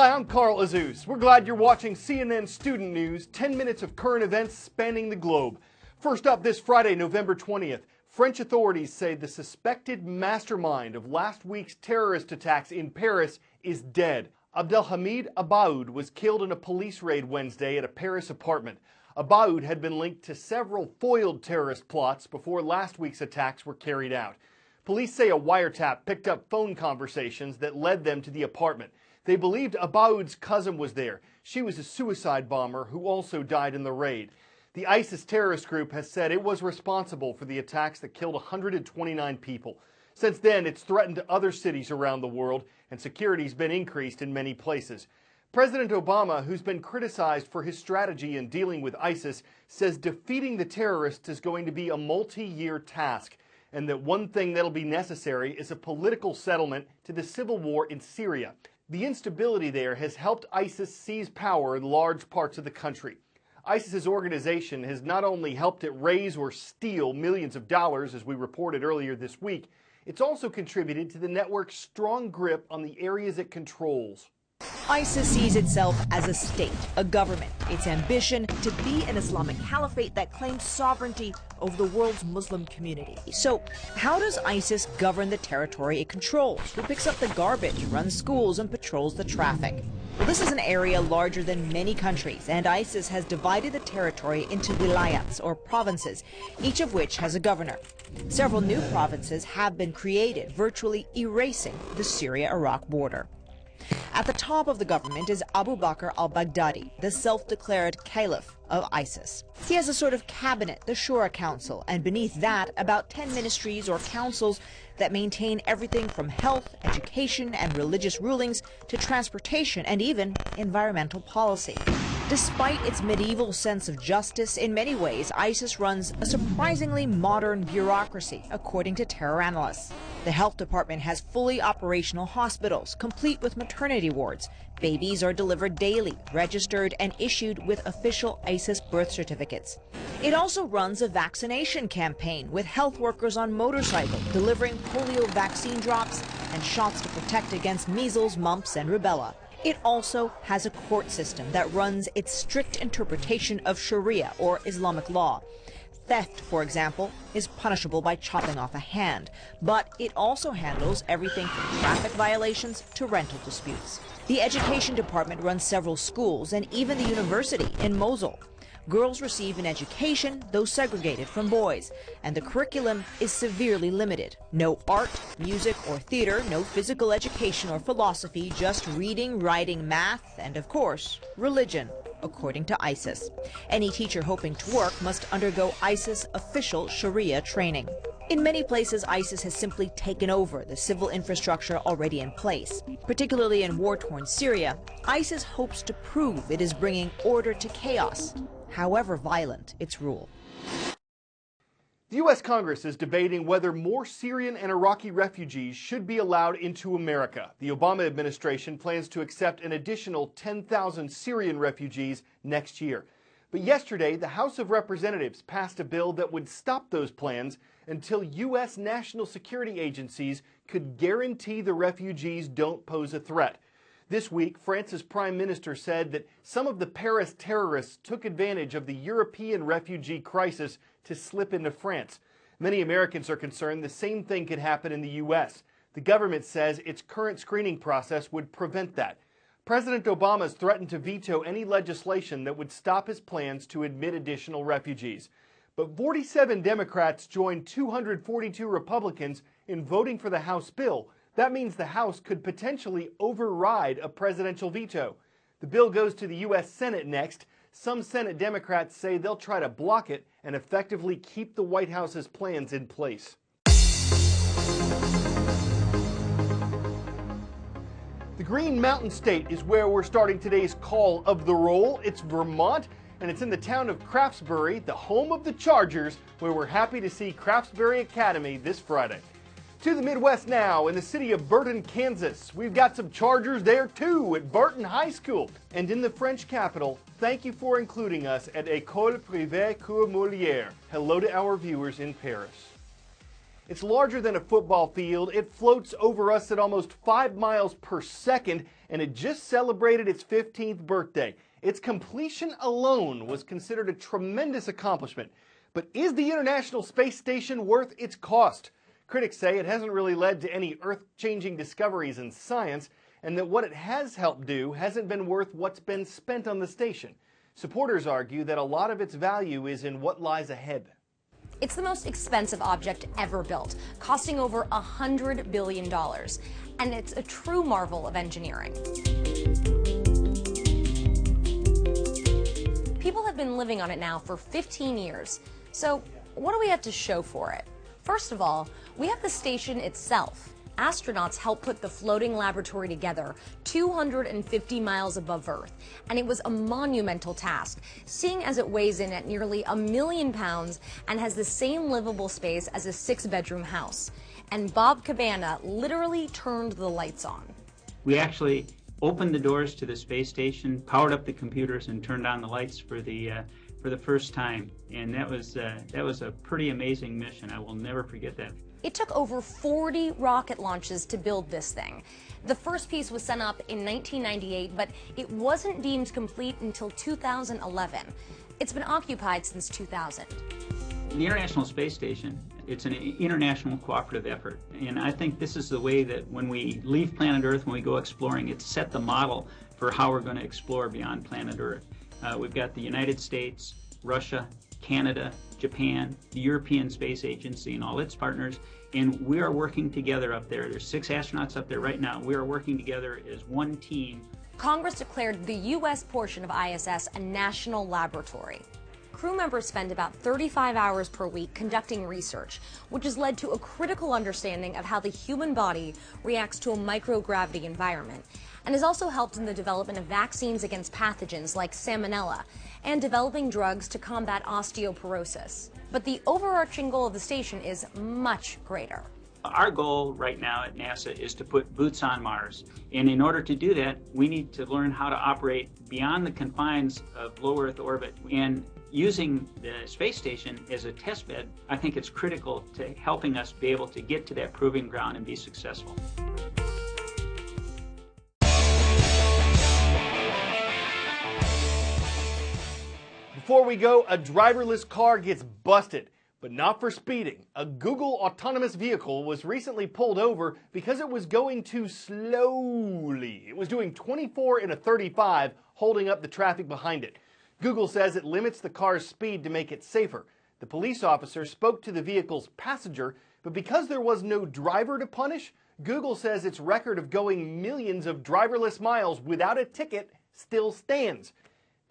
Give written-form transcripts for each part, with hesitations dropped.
Hi, I'm Carl Azus. We're glad you're watching CNN Student News, 10 minutes of current events spanning the globe. First up this Friday, November 20th, French authorities say the suspected mastermind of last week's terrorist attacks in Paris is dead. Abdelhamid Abaoud was killed in a police raid Wednesday at a Paris apartment. Abaoud had been linked to several foiled terrorist plots before last week's attacks were carried out. Police say a wiretap picked up phone conversations that led them to the apartment. They believed Abaoud's cousin was there. She was a suicide bomber who also died in the raid. The ISIS terrorist group has said it was responsible for the attacks that killed 129 people. Since then, it's threatened other cities around the world, and security's been increased in many places. President Obama, who's been criticized for his strategy in dealing with ISIS, says defeating the terrorists is going to be a multi-year task, and that one thing that'll be necessary is a political settlement to the civil war in Syria. The instability there has helped ISIS seize power in large parts of the country. ISIS's organization has not only helped it raise or steal millions of dollars, as we reported earlier this week, it's also contributed to the network's strong grip on the areas it controls. ISIS sees itself as a state, a government. Its ambition to be an Islamic caliphate that claims sovereignty over the world's Muslim community. So how does ISIS govern the territory it controls? Who picks up the garbage, runs schools, and patrols the traffic? Well, this is an area larger than many countries, and ISIS has divided the territory into wilayats, or provinces, each of which has a governor. Several new provinces have been created, virtually erasing the Syria-Iraq border. At the top of the government is Abu Bakr al-Baghdadi, the self-declared caliph of ISIS. He has a sort of cabinet, the Shura Council, and beneath that, about 10 ministries or councils that maintain everything from health, education, and religious rulings to transportation and even environmental policy. Despite its medieval sense of justice, in many ways, ISIS runs a surprisingly modern bureaucracy, according to terror analysts. The health department has fully operational hospitals, complete with maternity wards. Babies are delivered daily, registered and issued with official ISIS birth certificates. It also runs a vaccination campaign with health workers on motorcycles delivering polio vaccine drops and shots to protect against measles, mumps, and rubella. It also has a court system that runs its strict interpretation of Sharia, or Islamic law. Theft, for example, is punishable by chopping off a hand, but it also handles everything from traffic violations to rental disputes. The education department runs several schools and even the university in Mosul. Girls receive an education, though segregated from boys, and the curriculum is severely limited. No art, music, or theater, no physical education or philosophy, just reading, writing, math, and of course, religion, according to ISIS. Any teacher hoping to work must undergo ISIS official Sharia training. In many places, ISIS has simply taken over the civil infrastructure already in place. Particularly in war-torn Syria, ISIS hopes to prove it is bringing order to chaos, however violent its rule. The U.S. Congress is debating whether more Syrian and Iraqi refugees should be allowed into America. The Obama administration plans to accept an additional 10,000 Syrian refugees next year. But yesterday, the House of Representatives passed a bill that would stop those plans until U.S. national security agencies could guarantee the refugees don't pose a threat. This week, France's prime minister said that some of the Paris terrorists took advantage of the European refugee crisis to slip into France. Many Americans are concerned the same thing could happen in the U.S. The government says its current screening process would prevent that. President Obama has threatened to veto any legislation that would stop his plans to admit additional refugees. But 47 Democrats joined 242 Republicans in voting for the House bill. That means the House could potentially override a presidential veto. The bill goes to the U.S. Senate next. Some Senate Democrats say they'll try to block it and effectively keep the White House's plans in place. The Green Mountain State is where we're starting today's Call of the Roll. It's Vermont, and it's in the town of Craftsbury, the home of the Chargers, where we're happy to see Craftsbury Academy this Friday. To the Midwest now, in the city of Burton, Kansas. We've got some Chargers there too at Burton High School. And in the French capital, thank you for including us at École Privée Cours Molière. Hello to our viewers in Paris. It's larger than a football field, it floats over us at almost 5 miles per second, and it just celebrated its 15th birthday. Its completion alone was considered a tremendous accomplishment. But is the International Space Station worth its cost? Critics say it hasn't really led to any earth-changing discoveries in science, and that what it has helped do hasn't been worth what's been spent on the station. Supporters argue that a lot of its value is in what lies ahead. It's the most expensive object ever built, costing over $100 billion, and it's a true marvel of engineering. People have been living on it now for 15 years, so what do we have to show for it? First of all, we have the station itself. Astronauts helped put the floating laboratory together 250 miles above Earth, and it was a monumental task, seeing as it weighs in at nearly 1 million pounds and has the same livable space as a 6-bedroom house. And Bob Cabana literally turned the lights on. We actually opened the doors to the space station, powered up the computers, and turned on the lights for the first time. And that was a pretty amazing mission. I will never forget that. It took over 40 rocket launches to build this thing. The first piece was sent up in 1998, but it wasn't deemed complete until 2011. It's been occupied since 2000. The International Space Station, it's an international cooperative effort. And I think this is the way that when we leave planet Earth, when we go exploring, it's set the model for how we're going to explore beyond planet Earth. We've got the United States, Russia, Canada, Japan, the European Space Agency, and all its partners, and we are working together up there. There's 6 astronauts up there right now. We are working together as one team. Congress declared the U.S. portion of ISS a national laboratory. Crew members spend about 35 hours per week conducting research, which has led to a critical understanding of how the human body reacts to a microgravity environment, and has also helped in the development of vaccines against pathogens like salmonella, and developing drugs to combat osteoporosis. But the overarching goal of the station is much greater. Our goal right now at NASA is to put boots on Mars. And in order to do that, we need to learn how to operate beyond the confines of low Earth orbit. And using the space station as a test bed, I think it's critical to helping us be able to get to that proving ground and be successful. Before we go, a driverless car gets busted, but not for speeding. A Google autonomous vehicle was recently pulled over because it was going too slowly. It was doing 24 in a 35, holding up the traffic behind it. Google says it limits the car's speed to make it safer. The police officer spoke to the vehicle's passenger, but because there was no driver to punish, Google says its record of going millions of driverless miles without a ticket still stands.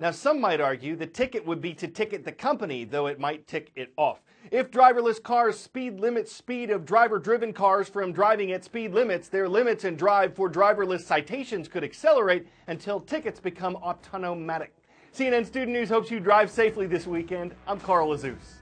Now, some might argue the ticket would be to ticket the company, though it might tick it off. If driverless cars speed limit speed of driver-driven cars from driving at speed limits, their limits and drive for driverless citations could accelerate until tickets become autonomatic. CNN Student News hopes you drive safely this weekend. I'm Carl Azuz.